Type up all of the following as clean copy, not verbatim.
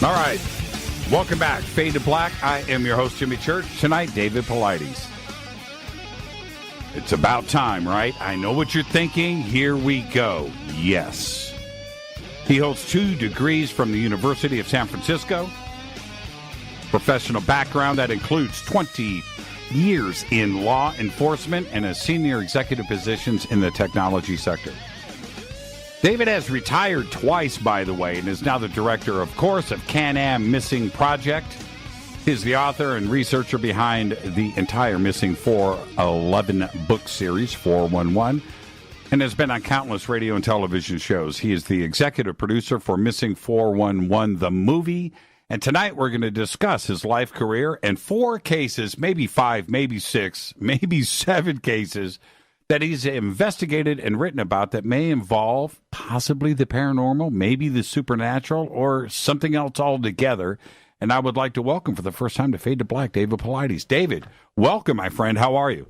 All right. Welcome back. Fade to Black. I am your host, Jimmy Church. Tonight, David Paulides. It's about time, right? I know what you're thinking. Here we go. Yes. He holds 2 degrees from the University of San Francisco. Professional background that includes 20 years in law enforcement and as senior executive positions in the technology sector. David has retired twice, by the way, and is now the director, of course, of Can-Am Missing Project. He's the author and researcher behind the entire Missing 411 book series, 411, and has been on countless radio and television shows. He is the executive producer for Missing 411, the movie. And tonight we're going to discuss his life, career, and 4 cases, maybe 5, maybe 6, maybe 7 cases that he's investigated and written about that may involve possibly the paranormal, maybe the supernatural, or something else altogether. And I would like to welcome for the first time to Fade to Black, David Paulides. David, welcome, my friend. How are you?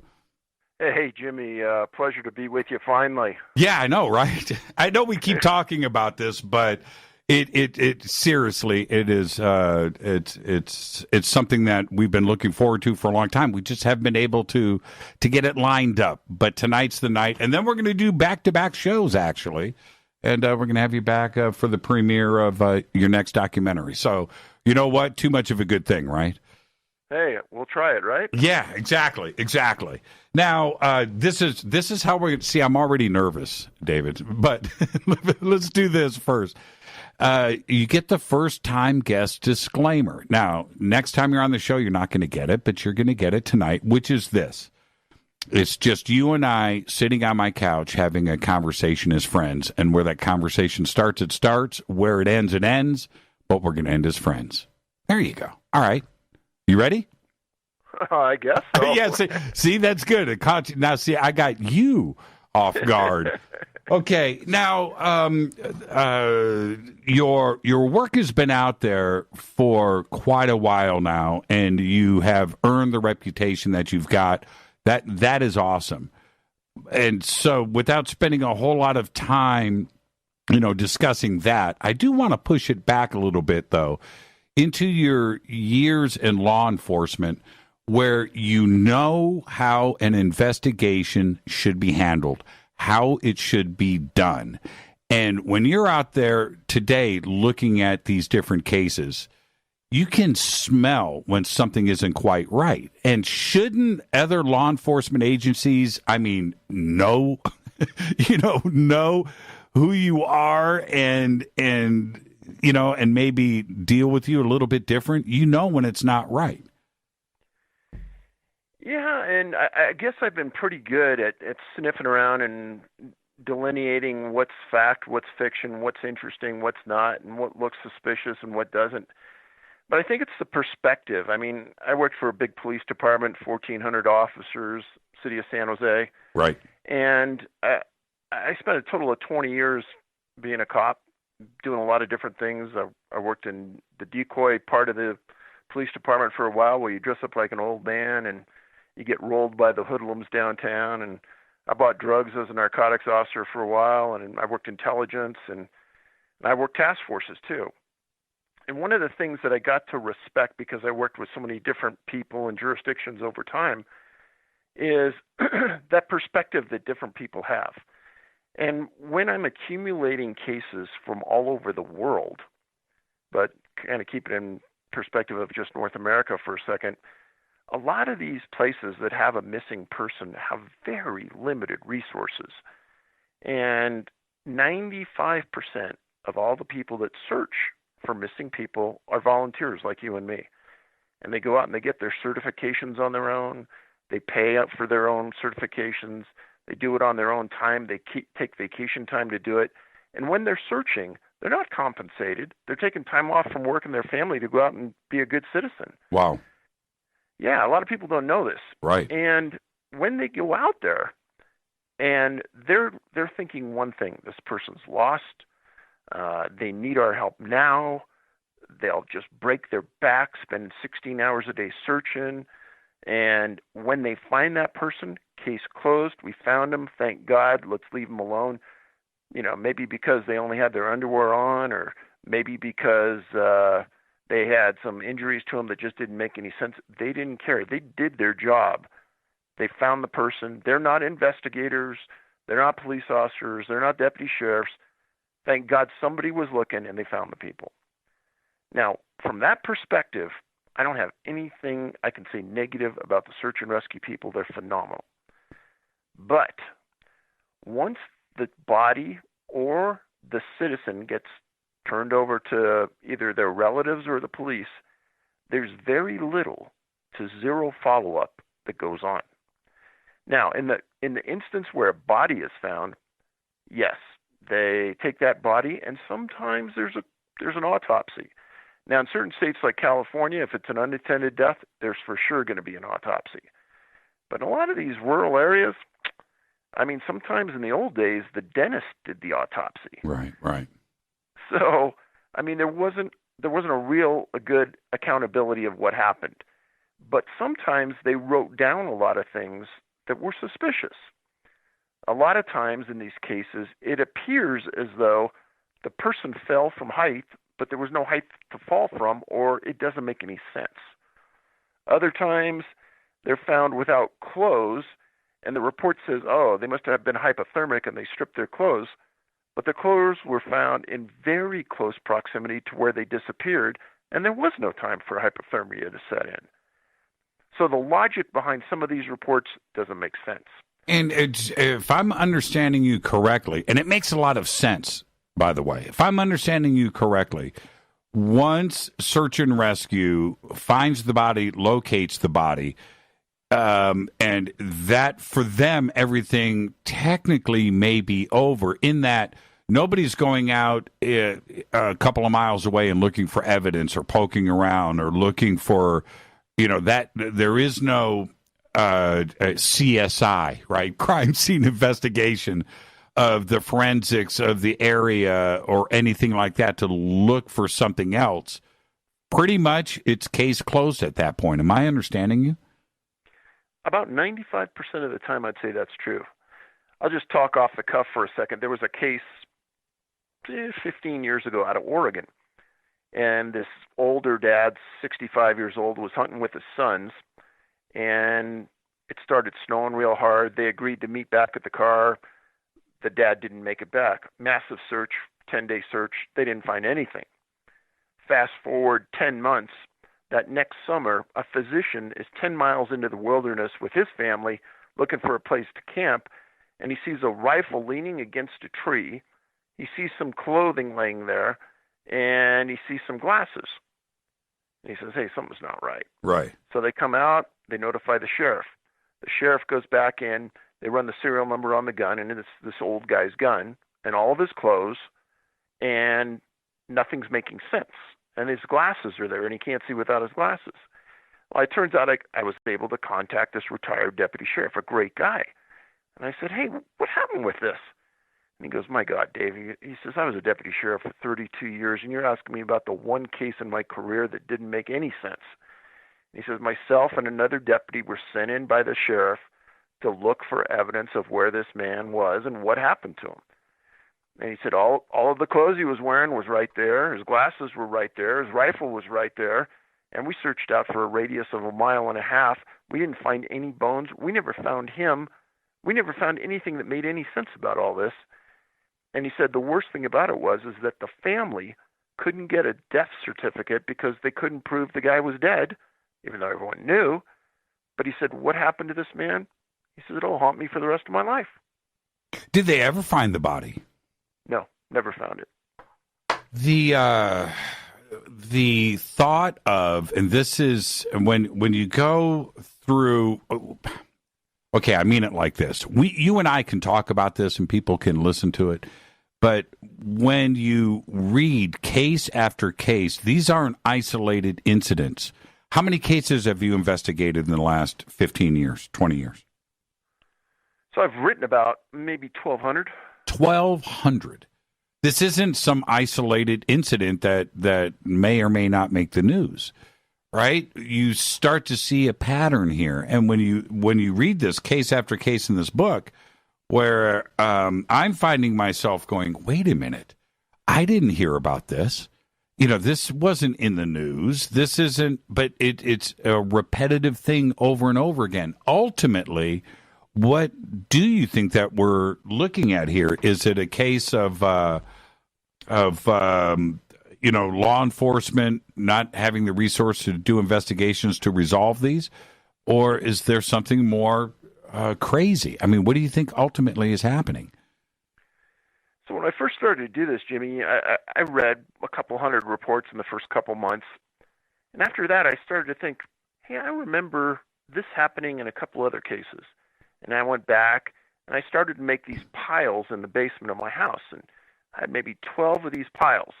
Hey, Jimmy. Pleasure to be with you finally. Yeah, I know, right? I know we keep talking about this, but it seriously, it is it's something that we've been looking forward to for a long time. We just haven't been able to get it lined up. But tonight's the night, and then we're going to do back-to-back shows actually, and we're going to have you back for the premiere of your next documentary. So you know what? Too much of a good thing, right? Hey, we'll try it, right? Yeah, exactly. Now, this is how we're going to see. I'm already nervous, David, but let's do this first. You get the first-time guest disclaimer. Now, next time you're on the show, you're not going to get it, but you're going to get it tonight, which is this. It's just you and I sitting on my couch having a conversation as friends, and where that conversation starts, it starts. Where it ends, but we're going to end as friends. There you go. All right. You ready? I guess so. Yeah, see, that's good. Now, see, I got you off guard. Okay, now your work has been out there for quite a while now, and you have earned the reputation that you've got. That is awesome. And so, without spending a whole lot of time, discussing that, I do want to push it back a little bit, though, into your years in law enforcement, where you know how an investigation should be handled, how it should be done. And when you're out there today looking at these different cases, you can smell when something isn't quite right. And shouldn't other law enforcement agencies, know, know who you are and maybe deal with you a little bit different? When it's not right. Yeah, and I guess I've been pretty good at sniffing around and delineating what's fact, what's fiction, what's interesting, what's not, and what looks suspicious and what doesn't. But I think it's the perspective. I worked for a big police department, 1,400 officers, city of San Jose. Right. And I spent a total of 20 years being a cop, doing a lot of different things. I worked in the decoy part of the police department for a while, where you dress up like an old man and you get rolled by the hoodlums downtown. And I bought drugs as a narcotics officer for a while, and I worked intelligence, and I worked task forces too. And one of the things that I got to respect, because I worked with so many different people and jurisdictions over time, is that perspective that different people have. And when I'm accumulating cases from all over the world, but kind of keep it in perspective of just North America for a second, a lot of these places that have a missing person have very limited resources. And 95% of all the people that search for missing people are volunteers like you and me. And they go out and they get their certifications on their own. They pay up for their own certifications. They do it on their own time. They take vacation time to do it. And when they're searching, they're not compensated. They're taking time off from work and their family to go out and be a good citizen. Wow. Yeah, a lot of people don't know this. Right. And when they go out there and they're thinking one thing: this person's lost. They need our help now. They'll just break their back, spend 16 hours a day searching. And when they find that person, case closed. We found them. Thank God. Let's leave them alone. Maybe because they only had their underwear on, or maybe because They had some injuries to them that just didn't make any sense. They didn't care. They did their job. They found the person. They're not investigators. They're not police officers. They're not deputy sheriffs. Thank God somebody was looking and they found the people. Now, from that perspective, I don't have anything I can say negative about the search and rescue people. They're phenomenal. But once the body or the citizen gets turned over to either their relatives or the police, there's very little to zero follow-up that goes on. Now, in the instance where a body is found, yes, they take that body, and sometimes there's an autopsy. Now, in certain states like California, if it's an unattended death, there's for sure going to be an autopsy. But in a lot of these rural areas, I mean, sometimes in the old days, the dentist did the autopsy. Right. So, I mean, there wasn't a good accountability of what happened. But sometimes they wrote down a lot of things that were suspicious. A lot of times in these cases, it appears as though the person fell from height, but there was no height to fall from, or it doesn't make any sense. Other times, they're found without clothes, and the report says, oh, they must have been hypothermic and they stripped their clothes. But the clothes were found in very close proximity to where they disappeared, and there was no time for hypothermia to set in. So the logic behind some of these reports doesn't make sense. And if I'm understanding you correctly, and it makes a lot of sense, by the way, if I'm understanding you correctly, once search and rescue finds the body, locates the body, and that for them, everything technically may be over in that nobody's going out a couple of miles away and looking for evidence or poking around or looking for, that there is no CSI, right? Crime scene investigation of the forensics of the area or anything like that to look for something else. Pretty much it's case closed at that point. Am I understanding you? About 95% of the time, I'd say that's true. I'll just talk off the cuff for a second. There was a case 15 years ago out of Oregon, and this older dad, 65 years old, was hunting with his sons, and it started snowing real hard. They agreed to meet back at the car. The dad didn't make it back. Massive search, 10-day search. They didn't find anything. Fast forward 10 months. That next summer, a physician is 10 miles into the wilderness with his family looking for a place to camp, and he sees a rifle leaning against a tree. He sees some clothing laying there, and he sees some glasses. And he says, hey, something's not right. Right. So they come out, they notify the sheriff. The sheriff goes back in, they run the serial number on the gun, and it's this old guy's gun, and all of his clothes, and nothing's making sense. And his glasses are there, and he can't see without his glasses. Well, it turns out I was able to contact this retired deputy sheriff, a great guy. And I said, hey, what happened with this? And he goes, my God, Dave. He says, I was a deputy sheriff for 32 years, and you're asking me about the one case in my career that didn't make any sense. And he says, myself and another deputy were sent in by the sheriff to look for evidence of where this man was and what happened to him. And he said all of the clothes he was wearing was right there. His glasses were right there. His rifle was right there. And we searched out for a radius of 1.5 miles. We didn't find any bones. We never found him. We never found anything that made any sense about all this. And he said the worst thing about it was that the family couldn't get a death certificate because they couldn't prove the guy was dead, even though everyone knew. But he said, what happened to this man? He said, it'll haunt me for the rest of my life. Did they ever find the body? No, never found it. The thought of, and this is when you go through, okay, I mean it like this. You and I can talk about this and people can listen to it, but when you read case after case, these aren't isolated incidents. How many cases have you investigated in the last 15 years, 20 years? So I've written about maybe 1,200. 1,200. This isn't some isolated incident that may or may not make the news, right? You start to see a pattern here, and when you read this case after case in this book, where I'm finding myself going, wait a minute, I didn't hear about this. This wasn't in the news. This isn't, but it's a repetitive thing over and over again. Ultimately, what do you think that we're looking at here? Is it a case of law enforcement not having the resource to do investigations to resolve these, or is there something more crazy? I mean, what do you think ultimately is happening? So when I first started to do this, Jimmy, I read a couple hundred reports in the first couple months. And after that, I started to think, hey, I remember this happening in a couple other cases. And I went back and I started to make these piles in the basement of my house. And I had maybe 12 of these piles.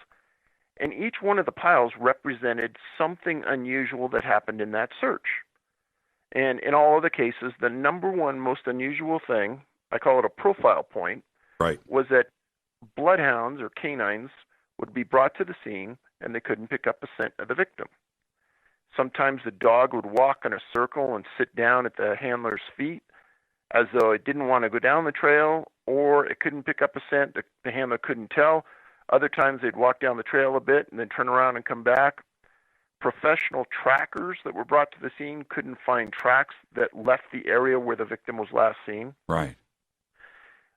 And each one of the piles represented something unusual that happened in that search. And in all of the cases, the number one most unusual thing, I call it a profile point, right, was that bloodhounds or canines would be brought to the scene and they couldn't pick up a scent of the victim. Sometimes the dog would walk in a circle and sit down at the handler's feet as though it didn't want to go down the trail, or it couldn't pick up a scent. The handler couldn't tell. Other times they'd walk down the trail a bit and then turn around and come back. Professional trackers that were brought to the scene couldn't find tracks that left the area where the victim was last seen. Right.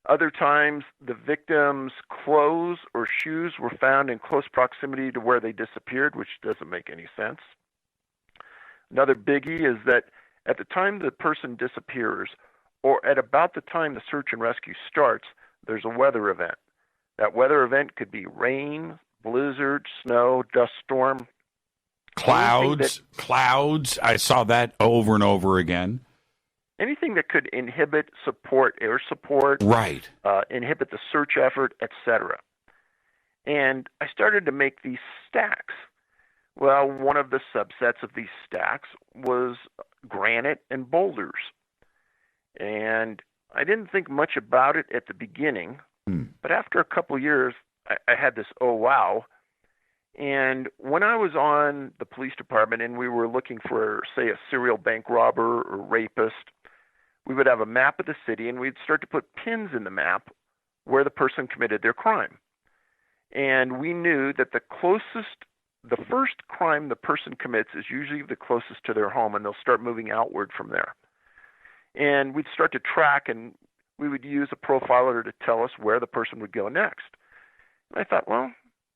Other times, the victim's clothes or shoes were found in close proximity to where they disappeared, which doesn't make any sense. Another biggie is that at the time the person disappears, or at about the time the search and rescue starts, there's a weather event. That weather event could be rain, blizzard, snow, dust storm. Clouds. I saw that over and over again. Anything that could inhibit air support, right, inhibit the search effort, etc. And I started to make these stacks. Well, one of the subsets of these stacks was granite and boulders. And I didn't think much about it at the beginning, but after a couple years, I had this, oh, wow. And when I was on the police department and we were looking for, say, a serial bank robber or rapist, we would have a map of the city and we'd start to put pins in the map where the person committed their crime. And we knew that the first crime the person commits is usually the closest to their home, and they'll start moving outward from there. And we'd start to track, and we would use a profiler to tell us where the person would go next. And I thought, well,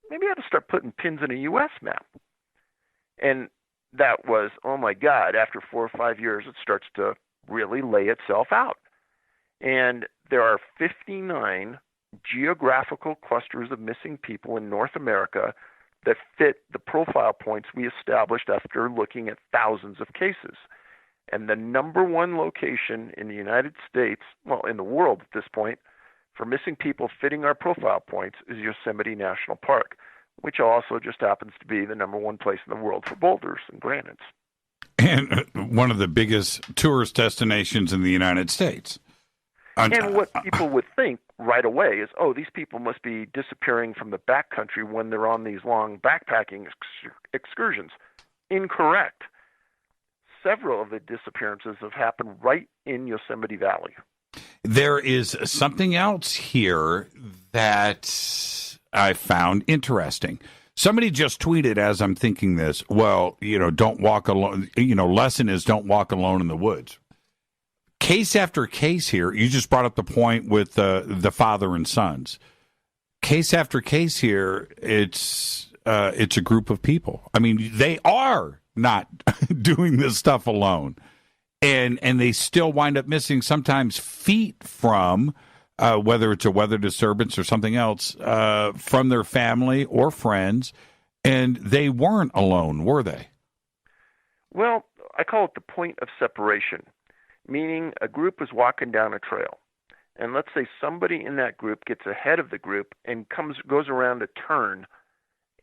maybe I ought to start putting pins in a U.S. map. And that was, oh my God, after 4 or 5 years, it starts to really lay itself out. And there are 59 geographical clusters of missing people in North America that fit the profile points we established after looking at thousands of cases. And the number one location in the United States, well, in the world at this point, for missing people fitting our profile points is Yosemite National Park, which also just happens to be the number one place in the world for boulders and granites. And one of the biggest tourist destinations in the United States. And what people would think right away is, oh, these people must be disappearing from the backcountry when they're on these long backpacking excursions. Incorrect. Several of the disappearances have happened right in Yosemite Valley. There is something else here that I found interesting. Somebody just tweeted as I'm thinking this, well, don't walk alone. Lesson is don't walk alone in the woods. Case after case here, you just brought up the point with the father and sons. Case after case here, it's a group of people. I mean, they are not doing this stuff alone. And they still wind up missing sometimes feet from, whether it's a weather disturbance or something else, from their family or friends. And they weren't alone, were they? Well, I call it the point of separation, meaning a group is walking down a trail. And let's say somebody in that group gets ahead of the group and goes around a turn,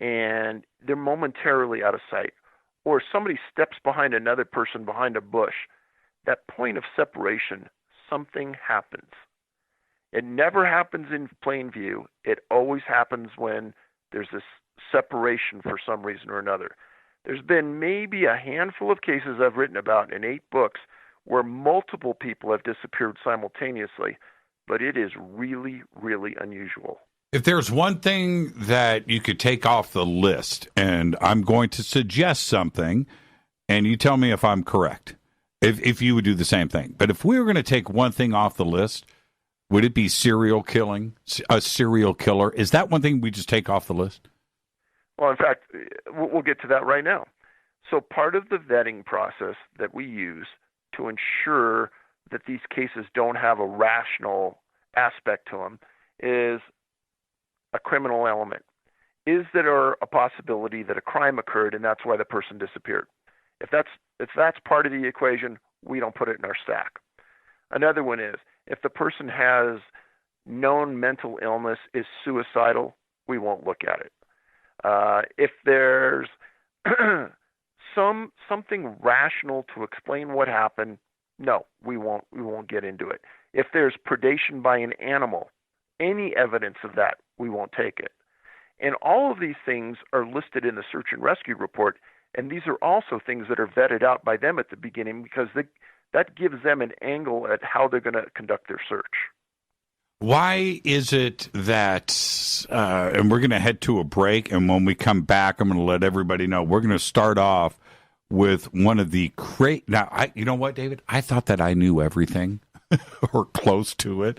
and they're momentarily out of sight. Or somebody steps behind another person behind a bush. That point of separation, something happens. It never happens in plain view. It always happens when there's this separation for some reason or another. There's been maybe a handful of cases I've written about in 8 books where multiple people have disappeared simultaneously, but it is really, really unusual. If there's one thing that you could take off the list, and I'm going to suggest something, and you tell me if I'm correct, if you would do the same thing. But if we were going to take one thing off the list, would it be serial killing? A serial killer? Is that one thing we just take off the list? Well, in fact, we'll get to that right now. So part of the vetting process that we use to ensure that these cases don't have a rational aspect to them is a criminal element. Is there a possibility that a crime occurred and that's why the person disappeared? If that's part of the equation, we don't put it in our stack. Another one is if the person has known mental illness, is suicidal, we won't look at it. If there's something rational to explain what happened, no, we won't get into it. If there's predation by an animal, any evidence of that, we won't take it. And all of these things are listed in the search and rescue report, and these are also things that are vetted out by them at the beginning because that gives them an angle at how they're going to conduct their search. Why is it that, and we're going to head to a break, and when we come back, I'm going to let everybody know, we're going to start off with one of the now, you know what, David? I thought that I knew everything or close to it,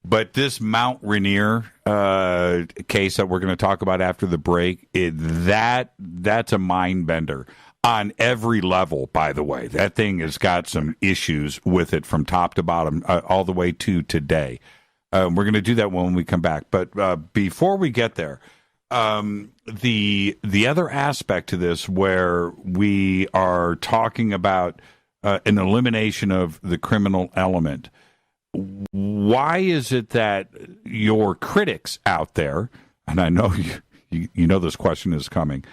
but this Mount Rainier case that we're going to talk about after the break, that's a mind bender on every level, by the way. That thing has got some issues with it from top to bottom, all the way to today. We're going to do that when we come back. But before we get there, the other aspect to this where we are talking about an elimination of the criminal element, why is it that your critics out there, and I know you know this question is coming,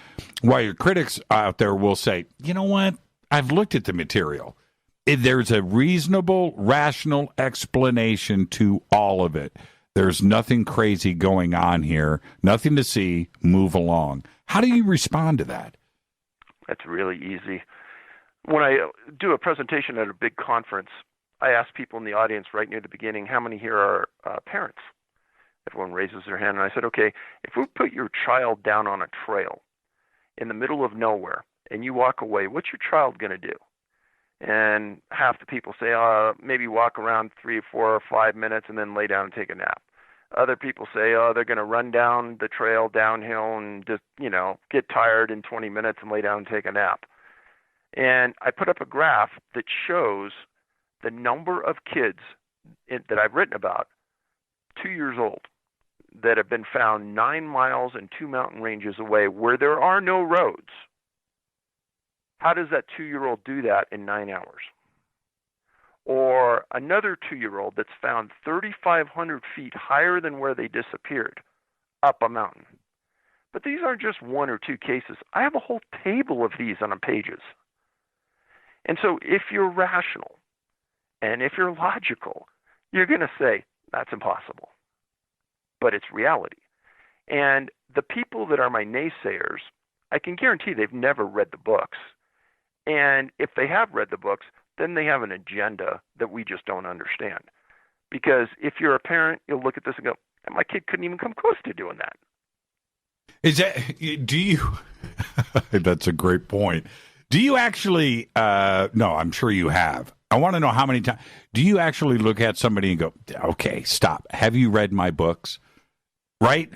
why your critics out there will say, you know what, I've looked at the material. There's a reasonable, rational explanation to all of it. There's nothing crazy going on here, nothing to see, move along. How do you respond to that? That's really easy. When I do a presentation at a big conference, I ask people in the audience right near the beginning, how many here are parents? Everyone raises their hand, and I said, okay, if we put your child down on a trail in the middle of nowhere and you walk away, what's your child going to do? And half the people say, maybe walk around 3, 4, or 5 minutes and then lay down and take a nap. Other people say, they're going to run down the trail downhill and just, get tired in 20 minutes and lay down and take a nap. And I put up a graph that shows the number of kids that I've written about, 2 years old, that have been found 9 miles and 2 mountain ranges away where there are no roads. How does that 2-year-old do that in 9 hours? Or another 2-year-old that's found 3,500 feet higher than where they disappeared, up a mountain. But these aren't just 1 or 2 cases. I have a whole table of these on pages. And so if you're rational and if you're logical, you're going to say, that's impossible. But it's reality. And the people that are my naysayers, I can guarantee they've never read the books. And if they have read the books, then they have an agenda that we just don't understand. Because if you're a parent, you'll look at this and go, my kid couldn't even come close to doing that. Is that, do you, that's a great point. Do you actually, no, I'm sure you have. I want to know how many times, do you actually look at somebody and go, okay, stop. Have you read my books? Right?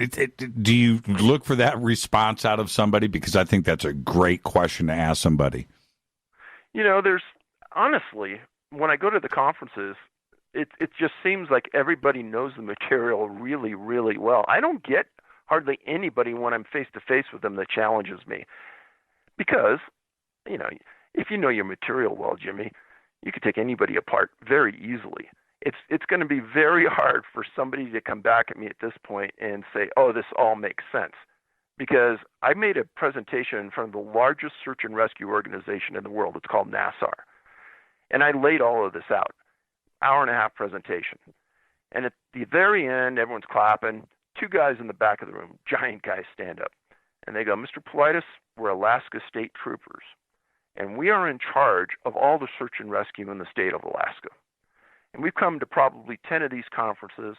Do you look for that response out of somebody? Because I think that's a great question to ask somebody. There's, honestly, when I go to the conferences, it just seems like everybody knows the material really, really well. I don't get hardly anybody when I'm face-to-face with them that challenges me. Because, if you know your material well, Jimmy, you could take anybody apart very easily. It's going to be very hard for somebody to come back at me at this point and say, oh, this all makes sense. Because I made a presentation in front of the largest search and rescue organization in the world. It's called NASAR. And I laid all of this out. 1.5-hour presentation. And at the very end, everyone's clapping. 2 guys in the back of the room, giant guys, stand up. And they go, Mr. Paulides, we're Alaska State Troopers. And we are in charge of all the search and rescue in the state of Alaska. And we've come to probably 10 of these conferences,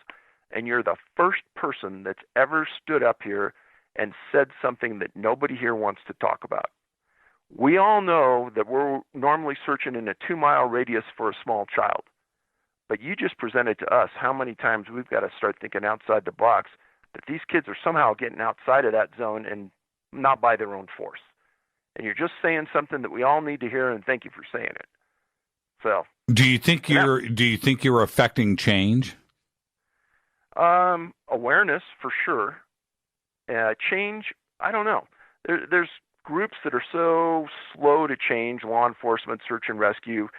and you're the first person that's ever stood up here and said something that nobody here wants to talk about. We all know that we're normally searching in a 2-mile radius for a small child. But you just presented to us how many times we've got to start thinking outside the box, that these kids are somehow getting outside of that zone and not by their own force. And you're just saying something that we all need to hear, and thank you for saying it. So, do you think you're affecting change? Awareness for sure. Change, I don't know. There's groups that are so slow to change, law enforcement, search and rescue.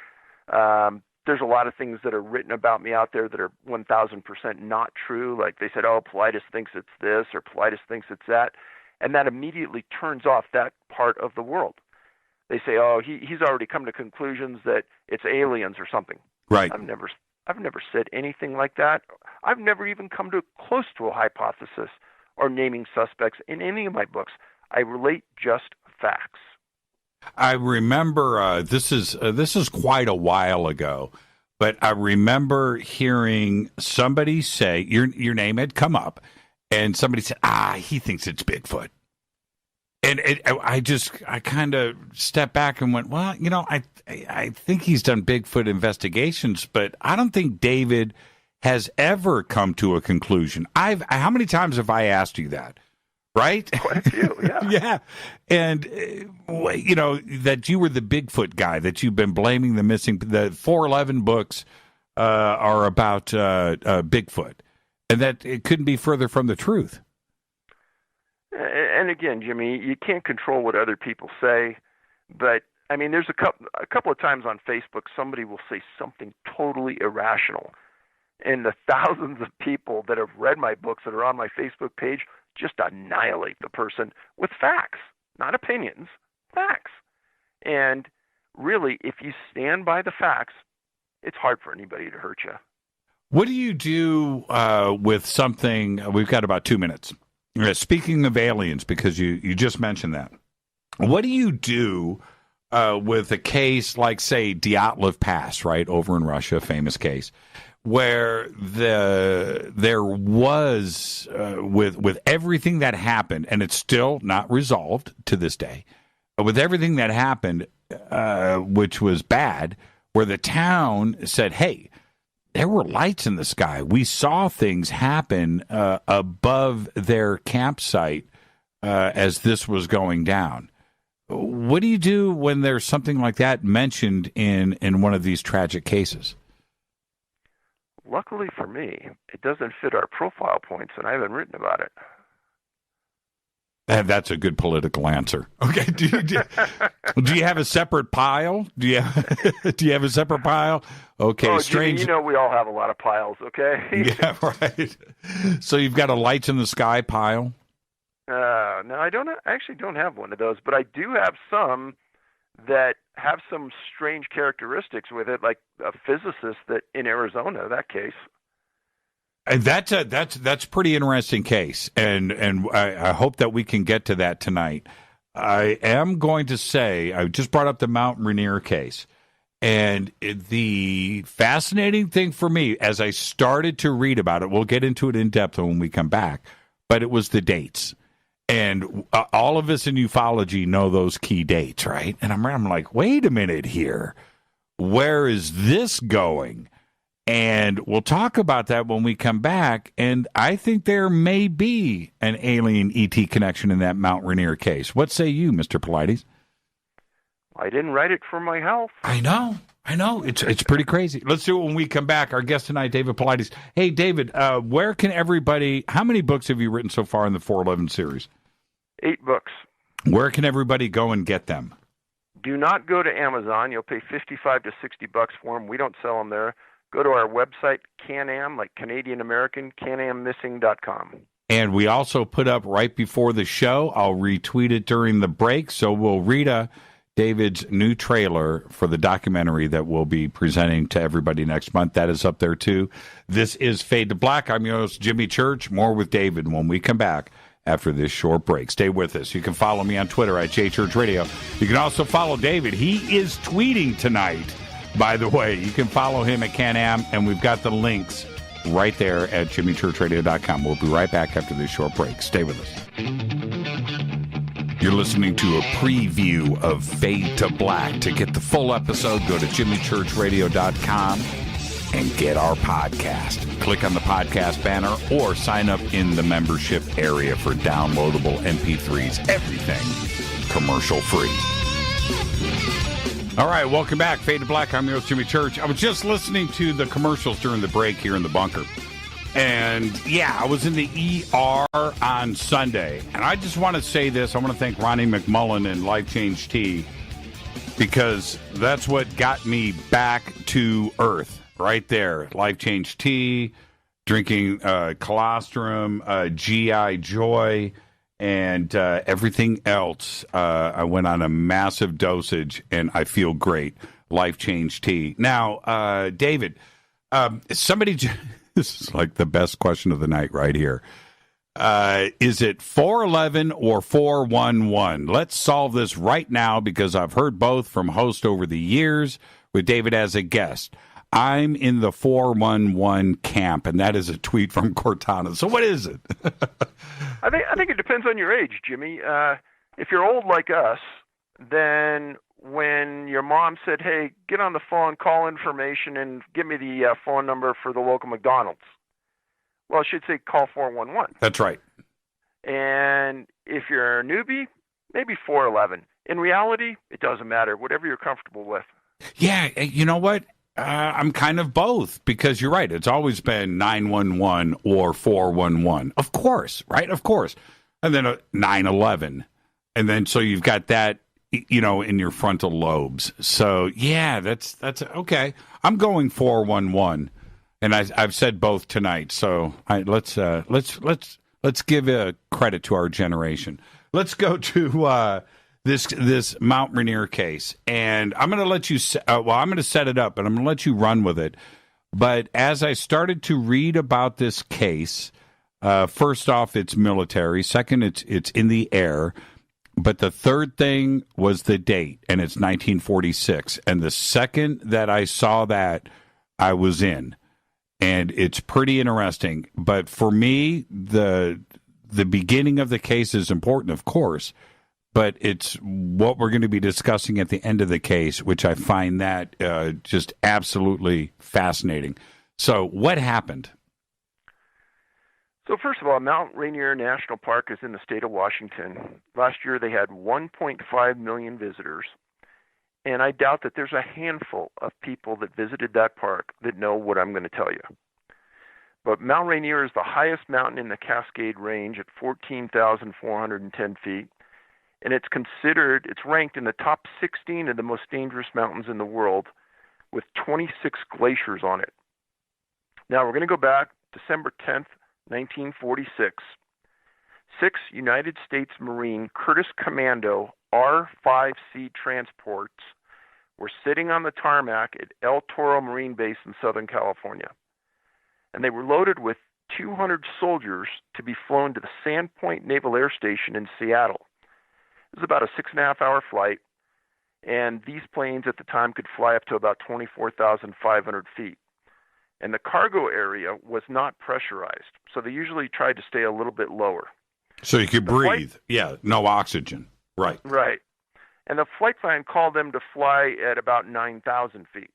There's a lot of things that are written about me out there that are 1,000% not true. Like they said, oh, Paulides thinks it's this, or Paulides thinks it's that. And that immediately turns off that part of the world. They say, oh, he's already come to conclusions that it's aliens or something. Right. I've never said anything like that. I've never even come to close to a hypothesis or naming suspects in any of my books. I relate just facts. I remember this is quite a while ago, but I remember hearing somebody say your name had come up, and somebody said, he thinks it's Bigfoot. And I kind of stepped back and went, well, I think he's done Bigfoot investigations, but I don't think David has ever come to a conclusion. How many times have I asked you that? Right? Quite a few, yeah. Yeah. And, that you were the Bigfoot guy, that you've been blaming the 411 books are about Bigfoot, and that it couldn't be further from the truth. And again, Jimmy, you can't control what other people say, but, I mean, there's a couple of times on Facebook somebody will say something totally irrational, and the thousands of people that have read my books that are on my Facebook page just annihilate the person with facts, not opinions, facts. And really, if you stand by the facts, it's hard for anybody to hurt you. What do you do with something? We've got about 2 minutes. Speaking of aliens, because you just mentioned that, what do you do with a case like, say, Dyatlov Pass, right, over in Russia, a famous case, where there was with everything that happened, and it's still not resolved to this day, with everything that happened, which was bad, where the town said, hey, there were lights in the sky. We saw things happen above their campsite as this was going down. What do you do when there's something like that mentioned in one of these tragic cases? Luckily for me, it doesn't fit our profile points, and I haven't written about it. That's a good political answer. Okay, do you have a separate pile? Do you have a separate pile? Okay, oh, strange. Jimmy, we all have a lot of piles. Okay. Yeah, right. So you've got a lights in the sky pile? No, I actually don't have one of those, but I do have some that have some strange characteristics with it, like a physicist that in Arizona, that case. And that's pretty interesting case, and I hope that we can get to that tonight. I am going to say, I just brought up the Mount Rainier case, and the fascinating thing for me, as I started to read about it, we'll get into it in depth when we come back, but it was the dates. And all of us in ufology know those key dates, right? And I'm like, wait a minute here. Where is this going? And we'll talk about that when we come back. And I think there may be an alien ET connection in that Mount Rainier case. What say you, Mr. Paulides? I didn't write it for my health. I know. It's pretty crazy. Let's do it when we come back. Our guest tonight, David Paulides. Hey, David, where can everybody, how many books have you written so far in the 411 series? 8 books. Where can everybody go and get them? Do not go to Amazon. You'll pay $55 to $60 for them. We don't sell them there. Go to our website, Can-Am, like Canadian American, canammissing.com. And we also put up right before the show, I'll retweet it during the break, so we'll read David's new trailer for the documentary that we'll be presenting to everybody next month. That is up there, too. This is Fade to Black. I'm your host, Jimmy Church. More with David when we come back after this short break. Stay with us. You can follow me on Twitter at JChurchRadio. You can also follow David. He is tweeting tonight, by the way. You can follow him at Can-Am, and we've got the links right there at jimmychurchradio.com. We'll be right back after this short break. Stay with us. You're listening to a preview of Fade to Black. To get the full episode, go to jimmychurchradio.com and get our podcast. Click on the podcast banner or sign up in the membership area for downloadable MP3s. Everything commercial free. All right, welcome back. Fade to Black. I'm your host, Jimmy Church. I was just listening to the commercials during the break here in the bunker. And, yeah, I was in the ER on Sunday. And I just want to say this. I want to thank Ronnie McMullen and Life Change Tea, because that's what got me back to earth right there. Life Change Tea, drinking colostrum, GI Joy, and everything else. I went on a massive dosage, and I feel great. Life Change Tea. Now, David, somebody... This is like the best question of the night right here. Is it 411 or 411? Let's solve this right now, because I've heard both from hosts over the years with David as a guest. I'm in the 411 camp, and that is a tweet from Cortana. So what is it? I think it depends on your age, Jimmy. If you're old like us, then when your mom said, hey, get on the phone, call information, and give me the phone number for the local McDonald's, well, she'd say call 411. That's right. And if you're a newbie, maybe 411. In reality, it doesn't matter, whatever you're comfortable with. Yeah, you know what? I'm kind of both, because you're right. It's always been 911 or 411. Of course, right? Of course. And then 911. And then so you've got that, you know, in your frontal lobes. So yeah, that's okay. I'm going 411, and I've said both tonight. So let's give a credit to our generation. Let's go to this Mount Rainier case, and I'm going to let you. I'm going to set it up, and I'm going to let you run with it. But as I started to read about this case, first off, it's military. Second, it's in the air. But the third thing was the date, and it's 1946. And the second that I saw that, I was in. And it's pretty interesting. But for me, the beginning of the case is important, of course. But it's what we're going to be discussing at the end of the case, which I find that just absolutely fascinating. So what happened? So first of all, Mount Rainier National Park is in the state of Washington. Last year they had 1.5 million visitors, and I doubt that there's a handful of people that visited that park that know what I'm going to tell you. But Mount Rainier is the highest mountain in the Cascade Range at 14,410 feet, and it's ranked in the top 16 of the most dangerous mountains in the world, with 26 glaciers on it. Now we're going to go back December 10th, 1946, 6 United States Marine Curtiss Commando R-5C transports were sitting on the tarmac at El Toro Marine Base in Southern California. And they were loaded with 200 soldiers to be flown to the Sandpoint Naval Air Station in Seattle. It was about a 6.5-hour flight, and these planes at the time could fly up to about 24,500 feet. And the cargo area was not pressurized, so they usually tried to stay a little bit lower. So you could breathe. Yeah, no oxygen. Right. Right. And the flight plan called them to fly at about 9,000 feet.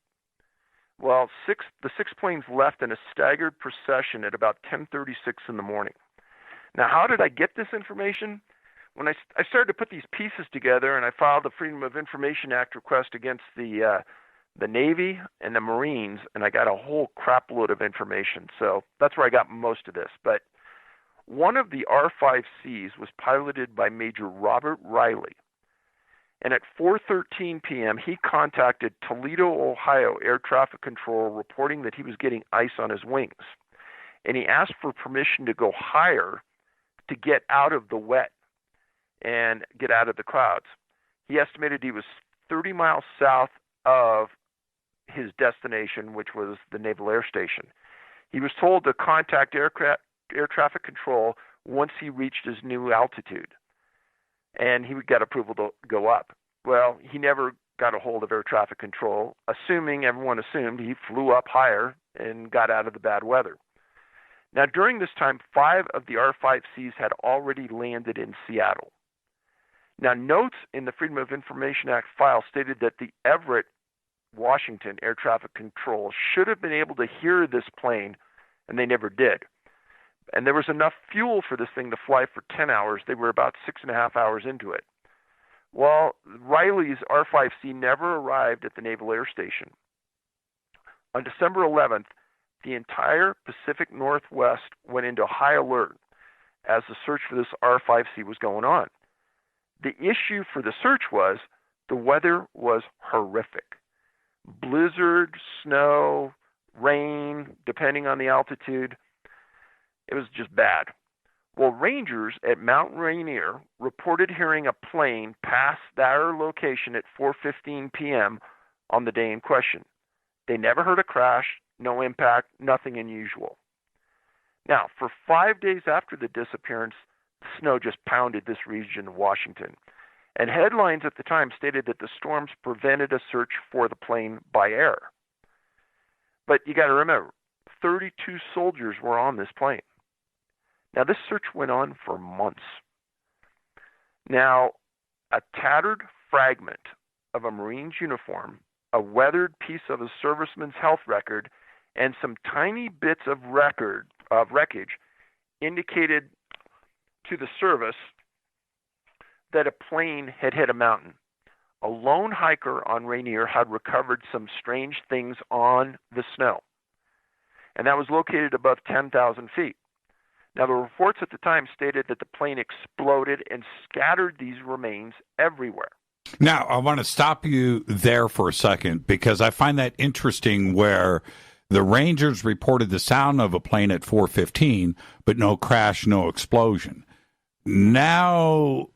Well, the six planes left in a staggered procession at about 10:36 in the morning. Now, how did I get this information? When I started to put these pieces together, and I filed the Freedom of Information Act request against the Navy and the Marines, and I got a whole crap load of information. So that's where I got most of this. But one of the R-5Cs was piloted by Major Robert Riley. And at 4:13 p.m., he contacted Toledo, Ohio Air Traffic Control, reporting that he was getting ice on his wings. And he asked for permission to go higher to get out of the wet and get out of the clouds. He estimated he was 30 miles south of his destination, which was the Naval Air Station. He was told to contact air traffic control once he reached his new altitude, and he would get approval to go up. Well, he never got a hold of air traffic control, everyone assumed he flew up higher and got out of the bad weather. Now, during this time, 5 of the R-5Cs had already landed in Seattle. Now, notes in the Freedom of Information Act file stated that the Everett, Washington Air Traffic Control should have been able to hear this plane, and they never did. And there was enough fuel for this thing to fly for 10 hours. They were about 6.5 hours into it. Well, Riley's R-5C never arrived at the Naval Air Station. On December 11th, the entire Pacific Northwest went into high alert as the search for this R-5C was going on. The issue for the search was the weather was horrific. Blizzard, snow, rain, depending on the altitude. It was just bad. Well, rangers at Mount Rainier reported hearing a plane pass their location at 4:15 p.m. on the day in question. They never heard a crash, no impact, nothing unusual. Now, for 5 days after the disappearance, the snow just pounded this region of Washington. And headlines at the time stated that the storms prevented a search for the plane by air. But you got to remember, 32 soldiers were on this plane. Now, this search went on for months. Now, a tattered fragment of a Marine's uniform, a weathered piece of a serviceman's health record, and some tiny bits of wreckage indicated to the service that a plane had hit a mountain. A lone hiker on Rainier had recovered some strange things on the snow, and that was located above 10,000 feet. Now, the reports at the time stated that the plane exploded and scattered these remains everywhere. Now, I want to stop you there for a second because I find that interesting where the Rangers reported the sound of a plane at 4:15, but no crash, no explosion. Now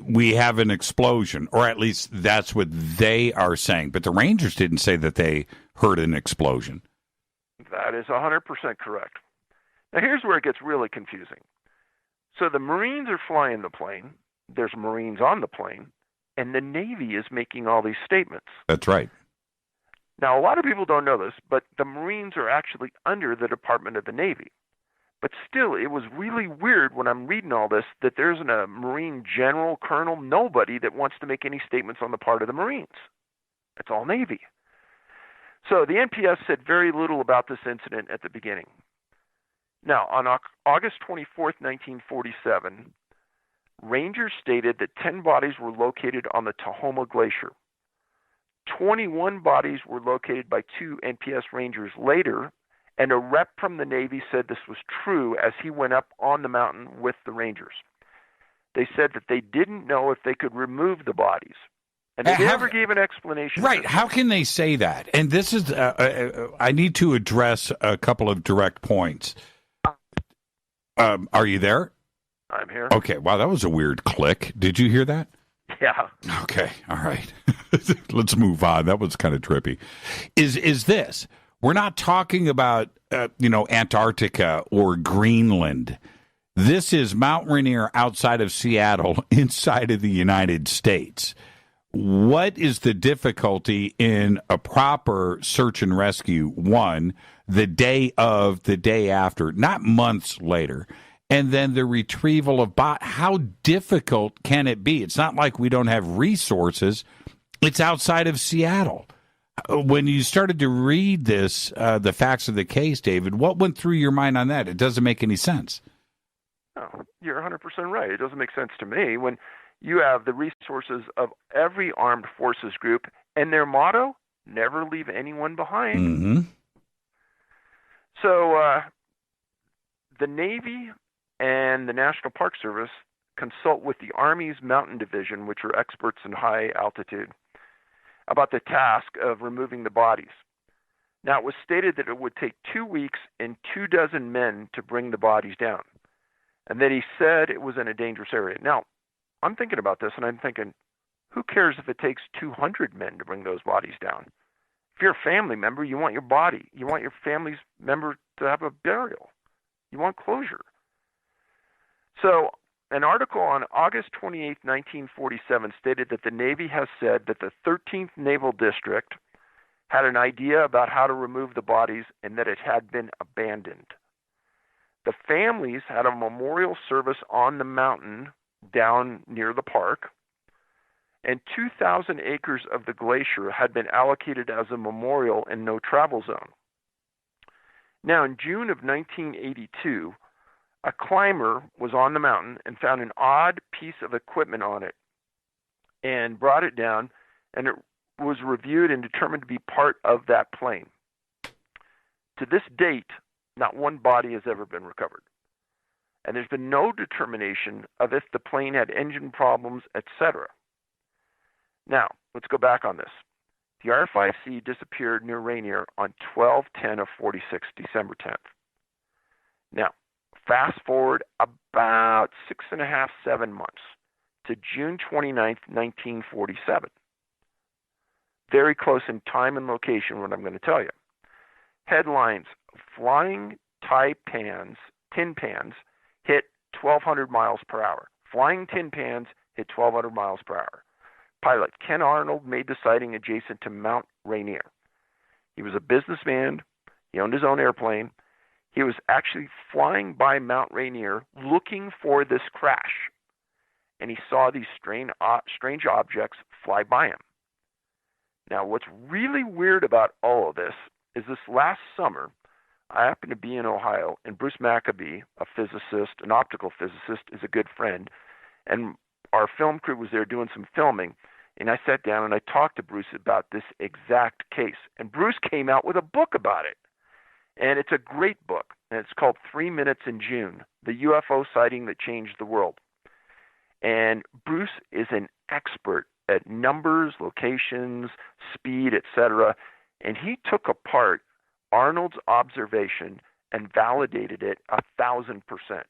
we have an explosion, or at least that's what they are saying. But the Rangers didn't say that they heard an explosion. That is 100% correct. Now, here's where it gets really confusing. So the Marines are flying the plane, there's Marines on the plane, and the Navy is making all these statements. That's right. Now, a lot of people don't know this, but the Marines are actually under the Department of the Navy. But still, it was really weird when I'm reading all this that there isn't a Marine general, colonel, nobody that wants to make any statements on the part of the Marines. It's all Navy. So the NPS said very little about this incident at the beginning. Now, on August 24th, 1947, Rangers stated that 10 bodies were located on the Tahoma Glacier. 21 bodies were located by 2 NPS Rangers later, and a rep from the Navy said this was true as he went up on the mountain with the Rangers. They said that they didn't know if they could remove the bodies, and they never gave an explanation. Right. How can they say that? And this is, I need to address a couple of direct points. Are you there? I'm here. Okay. Wow, that was a weird click. Did you hear that? Yeah. Okay. All right. Let's move on. That was kind of trippy. Is this? We're not talking about Antarctica or Greenland. This is Mount Rainier outside of Seattle, inside of the United States. What is the difficulty in a proper search and rescue? One, the day of, the day after, not months later. And then the retrieval of how difficult can it be? It's not like we don't have resources. It's outside of Seattle. When you started to read this, the facts of the case, David, what went through your mind on that? It doesn't make any sense. Oh, you're 100% right. It doesn't make sense to me when you have the resources of every armed forces group and their motto, never leave anyone behind. Mm-hmm. So the Navy and the National Park Service consult with the Army's Mountain Division, which are experts in high altitude, about the task of removing the bodies. Now, it was stated that it would take 2 weeks and 24 men to bring the bodies down, and that he said it was in a dangerous area. Now, I'm thinking about this, and I'm thinking, who cares if it takes 200 men to bring those bodies down? If you're a family member, you want your body. You want your family's member to have a burial. You want closure. So an article on August 28, 1947 stated that the Navy has said that the 13th Naval District had an idea about how to remove the bodies and that it had been abandoned. The families had a memorial service on the mountain down near the park, and 2,000 acres of the glacier had been allocated as a memorial and no travel zone. Now, in June of 1982, a climber was on the mountain and found an odd piece of equipment on it and brought it down, and it was reviewed and determined to be part of that plane. To this date, not one body has ever been recovered, and there's been no determination of if the plane had engine problems, etc. Now, let's go back on this. The R5C disappeared near Rainier on 12/10 of 46, December 10th. Now, fast forward about 6.5, 7 months to June 29th, 1947. Very close in time and location, what I'm going to tell you. Headlines: flying tin pans hit 1,200 miles per hour. Flying tin pans hit 1,200 miles per hour. Pilot Ken Arnold made the sighting adjacent to Mount Rainier. He was a businessman. He owned his own airplane. He was actually flying by Mount Rainier looking for this crash, and he saw these strange objects fly by him. Now, what's really weird about all of this is this last summer, I happened to be in Ohio, and Bruce Maccabee, a physicist, an optical physicist, is a good friend, and our film crew was there doing some filming, and I sat down and I talked to Bruce about this exact case, and Bruce came out with a book about it, and it's a great book, and it's called 3 Minutes in June, the UFO sighting that changed the world. And Bruce is an expert at numbers, locations, speed, etc., and he took apart Arnold's observation and validated it 1,000%.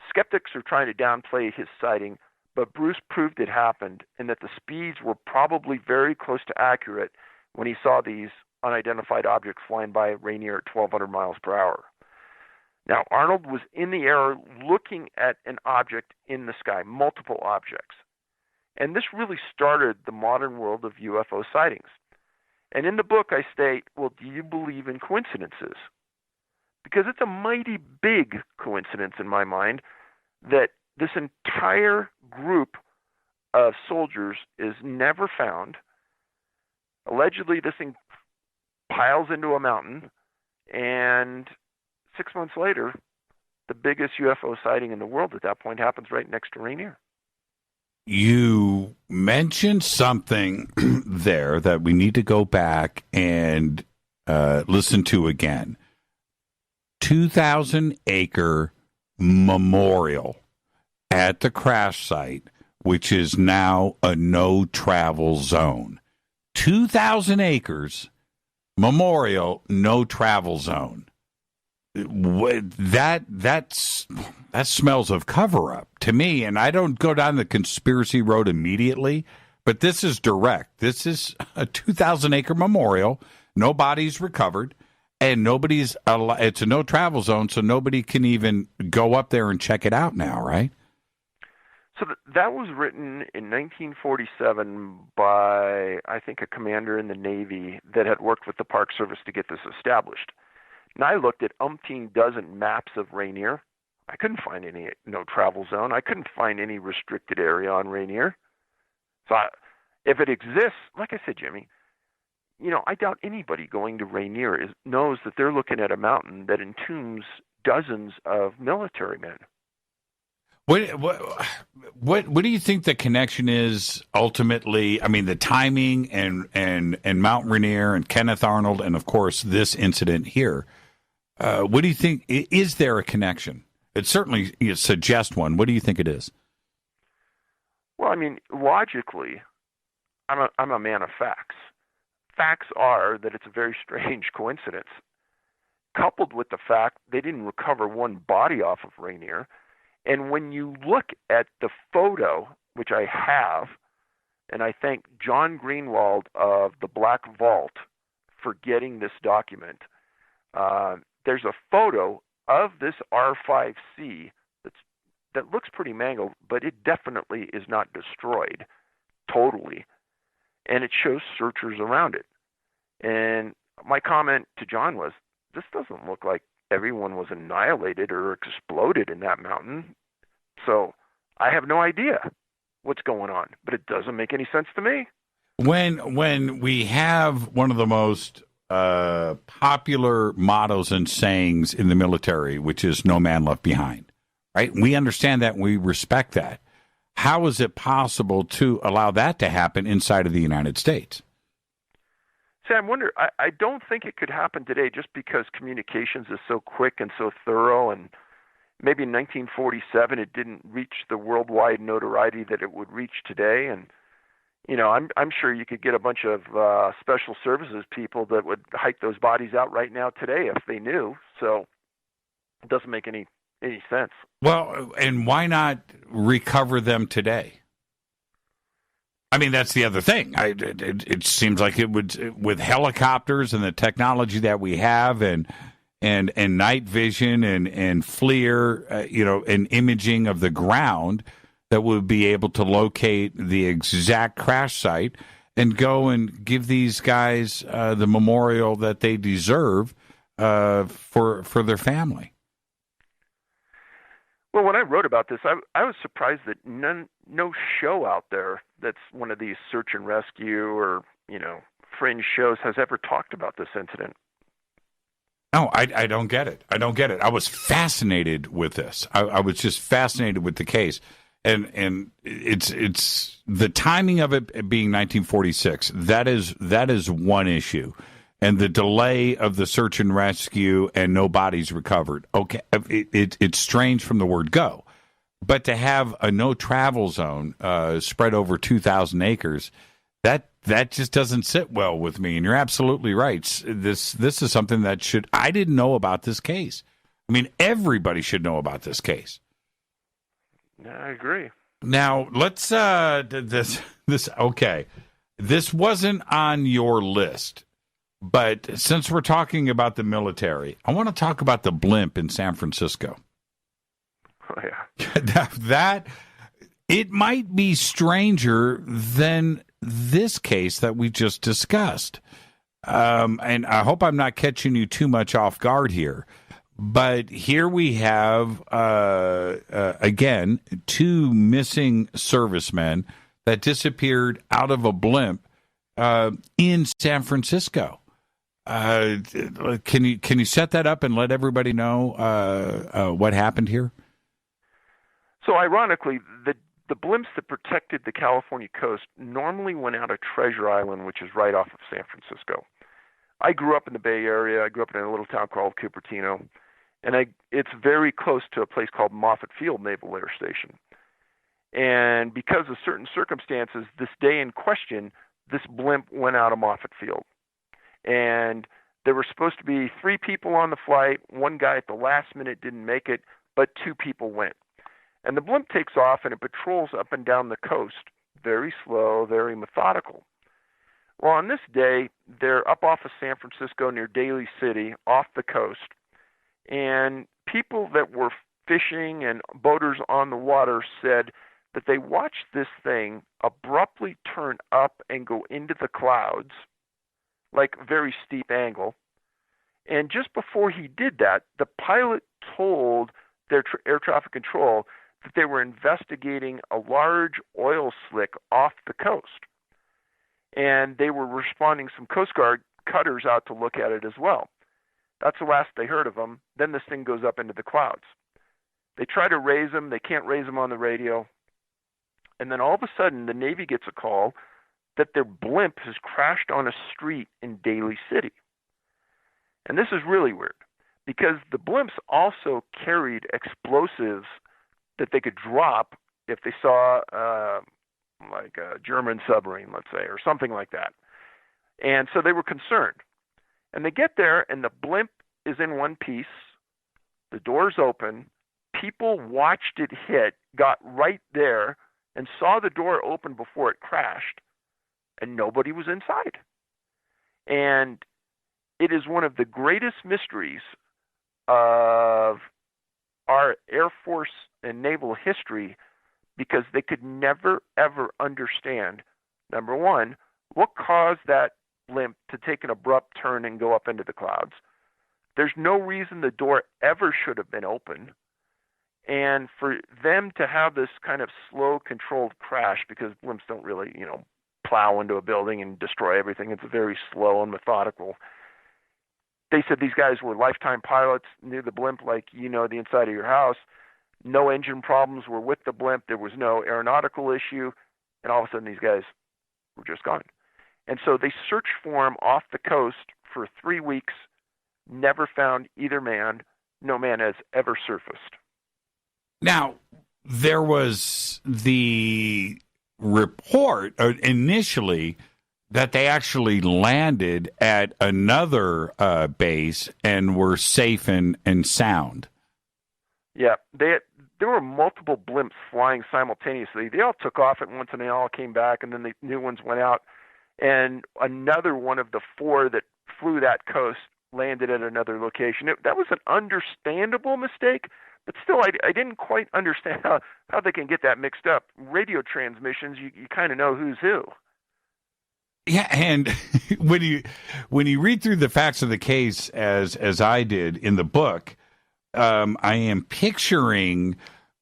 Skeptics are trying to downplay his sighting, but Bruce proved it happened and that the speeds were probably very close to accurate when he saw these unidentified objects flying by Rainier at 1,200 miles per hour. Now, Arnold was in the air looking at an object in the sky, multiple objects. And this really started the modern world of UFO sightings. And in the book, I state, well, do you believe in coincidences? Because it's a mighty big coincidence in my mind that this entire group of soldiers is never found. Allegedly, this thing piles into a mountain, and 6 months later, the biggest UFO sighting in the world at that point happens right next to Rainier. You mentioned something there that we need to go back and listen to again. 2,000-acre memorial at the crash site, which is now a no-travel zone. 2,000 acres, memorial, no-travel zone. That smells of cover-up to me, and I don't go down the conspiracy road immediately, but this is direct. This is a 2,000-acre memorial. No bodies recovered, and it's a no-travel zone, so nobody can even go up there and check it out now, right? So that was written in 1947 by, I think, a commander in the Navy that had worked with the Park Service to get this established. And I looked at umpteen dozen maps of Rainier. I couldn't find any no travel zone. I couldn't find any restricted area on Rainier. So if it exists, like I said, Jimmy, I doubt anybody going to Rainier knows that they're looking at a mountain that entombs dozens of military men. What do you think the connection is ultimately? I mean, the timing and Mount Rainier and Kenneth Arnold and, of course, this incident here. What do you think? Is there a connection? It certainly suggests one. What do you think it is? Well, I mean, logically, I'm a man of facts. Facts are that it's a very strange coincidence, coupled with the fact they didn't recover one body off of Rainier. And when you look at the photo, which I have, and I thank John Greenwald of the Black Vault for getting this document, there's a photo of this R5C that looks pretty mangled, but it definitely is not destroyed totally. And it shows searchers around it. And my comment to John was, this doesn't look like everyone was annihilated or exploded in that mountain. So I have no idea what's going on, but it doesn't make any sense to me. When we have one of the most popular mottos and sayings in the military, which is "No man left behind," right? We understand that and we respect that. How is it possible to allow that to happen inside of the United States? See, I wonder, I don't think it could happen today just because communications is so quick and so thorough, and maybe in 1947 it didn't reach the worldwide notoriety that it would reach today. And I'm sure you could get a bunch of special services people that would hike those bodies out right now today if they knew. So it doesn't make any sense. Well, and why not recover them today? I mean, that's the other thing. It seems like it would, with helicopters and the technology that we have, and night vision and FLIR, and imaging of the ground, that would be able to locate the exact crash site and go and give these guys the memorial that they deserve for their family. Well, when I wrote about this, I was surprised that no show out there that's one of these search and rescue or, fringe shows has ever talked about this incident. No, I don't get it. I don't get it. I was fascinated with this. I was just fascinated with the case. And it's the timing of it being 1946. That is one issue. And the delay of the search and rescue and no bodies recovered. Okay, it's strange from the word go. But to have a no travel zone spread over 2,000 acres, that just doesn't sit well with me. And you're absolutely right. This is something that I didn't know about this case. I mean, everybody should know about this case. Yeah, I agree. Now, let's okay. This wasn't on your list. But since we're talking about the military, I want to talk about the blimp in San Francisco. Oh, yeah. That it might be stranger than this case that we just discussed. And I hope I'm not catching you too much off guard here. But here we have, again, 2 missing servicemen that disappeared out of a blimp in San Francisco. Can you set that up and let everybody know what happened here? So ironically, the blimps that protected the California coast normally went out of Treasure Island, which is right off of San Francisco. I grew up in the Bay Area. I grew up in a little town called Cupertino, and it's very close to a place called Moffett Field Naval Air Station. And because of certain circumstances, this day in question, this blimp went out of Moffett Field. And there were supposed to be 3 people on the flight. One guy at the last minute didn't make it, but 2 people went. And the blimp takes off and it patrols up and down the coast, very slow, very methodical. Well, on this day, they're up off of San Francisco near Daly City, off the coast, and people that were fishing and boaters on the water said that they watched this thing abruptly turn up and go into the clouds, like a very steep angle. And just before he did that, the pilot told their air traffic control that they were investigating a large oil slick off the coast. And they were responding some Coast Guard cutters out to look at it as well. That's the last they heard of them. Then this thing goes up into the clouds. They try to raise them. They can't raise them on the radio. And then all of a sudden, the Navy gets a call that their blimp has crashed on a street in Daly City. And this is really weird because the blimps also carried explosives that they could drop if they saw like a German submarine, let's say, or something like that. And so they were concerned. And they get there and the blimp is in one piece. The door's open. People watched it hit, got right there, and saw the door open before it crashed. And nobody was inside. And it is one of the greatest mysteries of our Air Force and naval history because they could never, ever understand, number one, what caused that blimp to take an abrupt turn and go up into the clouds. There's no reason the door ever should have been open. And for them to have this kind of slow, controlled crash, because blimps don't really, plow into a building and destroy everything. It's very slow and methodical. They said these guys were lifetime pilots, knew the blimp like the inside of your house. No engine problems were with the blimp. There was no aeronautical issue. And all of a sudden, these guys were just gone. And so they searched for him off the coast for 3 weeks, never found either man. No man has ever surfaced. Now, there was the report initially that they actually landed at another base and were safe and sound. Yeah, there were multiple blimps flying simultaneously. They all took off at once, and they all came back, and then the new ones went out. And another one of the 4 that flew that coast landed at another location. That was an understandable mistake, but still, I didn't quite understand how they can get that mixed up. Radio transmissions, you kind of know who's who. Yeah, and when you read through the facts of the case as I did in the book, I am picturing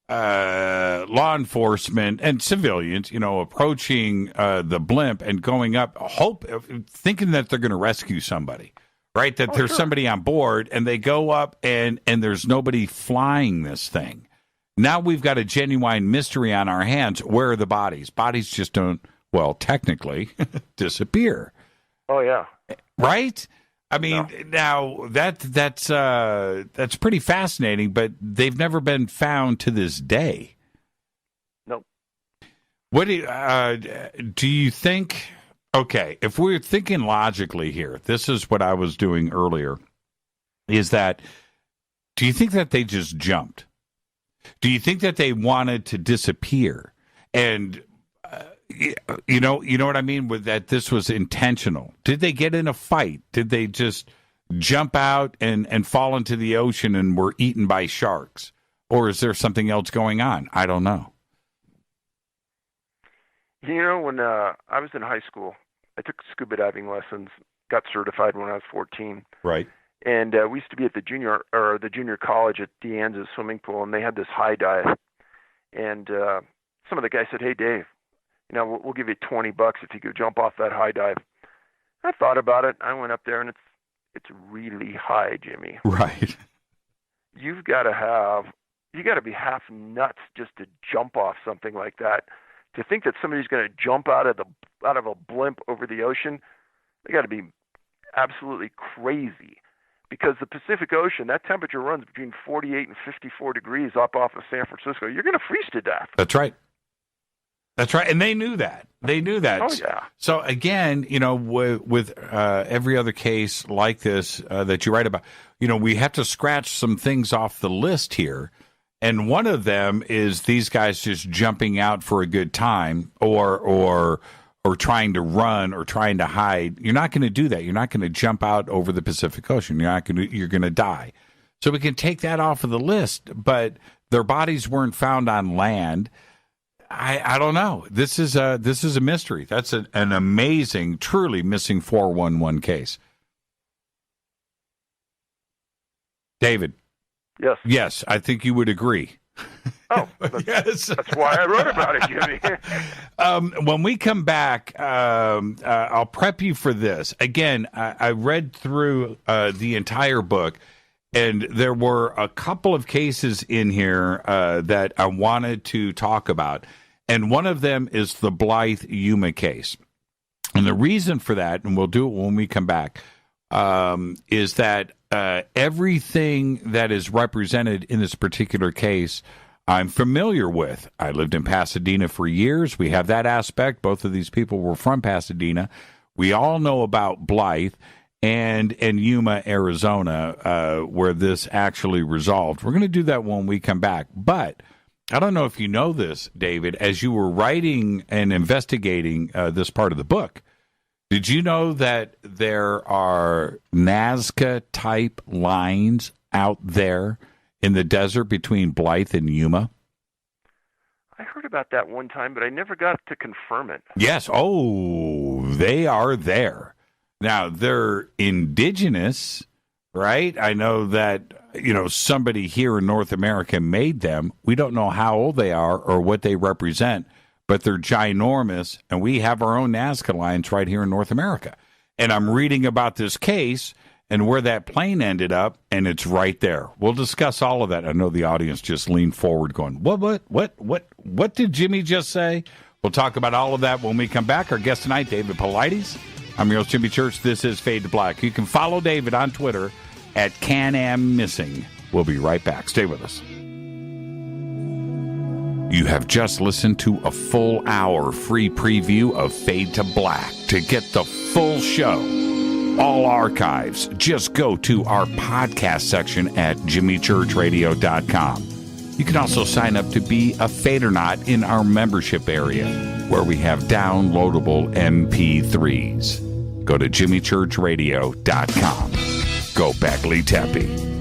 law enforcement and civilians, approaching the blimp and going up, thinking that they're going to rescue somebody, right? That there's somebody on board, and they go up and there's nobody flying this thing. Now we've got a genuine mystery on our hands. Where are the bodies? Bodies just don't, well, technically disappear. Oh, yeah. Right? I mean, Now that's pretty fascinating, but they've never been found to this day. Nope. What do you think? Okay, if we're thinking logically here, this is what I was doing earlier. Is that? Do you think that they just jumped? Do you think that they wanted to disappear? And you know what I mean with that? This was intentional. Did they get in a fight? Did they just jump out and fall into the ocean and were eaten by sharks? Or is there something else going on? I don't know. When I was in high school, I took scuba diving lessons, got certified when I was 14. Right. And we used to be at the junior college at De Anza's swimming pool, and they had this high dive. And some of the guys said, "Hey, Dave, we'll give you $20 if you could jump off that high dive." I thought about it. I went up there, and it's really high, Jimmy. Right. You got to be half nuts just to jump off something like that. To think that somebody's going to jump out of a blimp over the ocean, they got to be absolutely crazy. Because the Pacific Ocean, that temperature runs between 48 and 54 degrees up off of San Francisco. You're going to freeze to death. That's right. That's right. And they knew that. Oh, yeah. So, again, with every other case like this that you write about, we have to scratch some things off the list here. And one of them is these guys just jumping out for a good time or trying to run or trying to hide. You're not going to do that. You're not going to jump out over the Pacific Ocean. You're going to die. So we can take that off of the list, but their bodies weren't found on land. I don't know. This is a mystery. That's an amazing, truly missing 411 case. David. Yes. Yes, I think you would agree. Oh, that's why I wrote about it, Jimmy. When we come back, I'll prep you for this. Again, I read through the entire book, and there were a couple of cases in here that I wanted to talk about. And one of them is the Blythe Yuma case. And the reason for that, and we'll do it when we come back, is that everything that is represented in this particular case, I'm familiar with. I lived in Pasadena for years. We have that aspect. Both of these people were from Pasadena. We all know about Blythe and Yuma, Arizona, where this actually resolved. We're going to do that when we come back. But I don't know if you know this, David, as you were writing and investigating this part of the book, did you know that there are Nazca-type lines out there in the desert between Blythe and Yuma? I heard about that one time, but I never got to confirm it. Yes. Oh, they are there. Now, they're indigenous right? I know that, somebody here in North America made them. We don't know how old they are or what they represent, but they're ginormous, and we have our own Nazca lines right here in North America. And I'm reading about this case and where that plane ended up, and it's right there. We'll discuss all of that. I know the audience just leaned forward going, what did Jimmy just say? We'll talk about all of that when we come back. Our guest tonight, David Paulides. I'm your host, Jimmy Church. This is Fade to Black. You can follow David on Twitter at Can-Am Missing. We'll be right back. Stay with us. You have just listened to a full hour free preview of Fade to Black. To get the full show, all archives, just go to our podcast section at jimmychurchradio.com. You can also sign up to be a Fadernaut in our membership area, where we have downloadable MP3s. Go to jimmychurchradio.com. Go Beckley Teppy.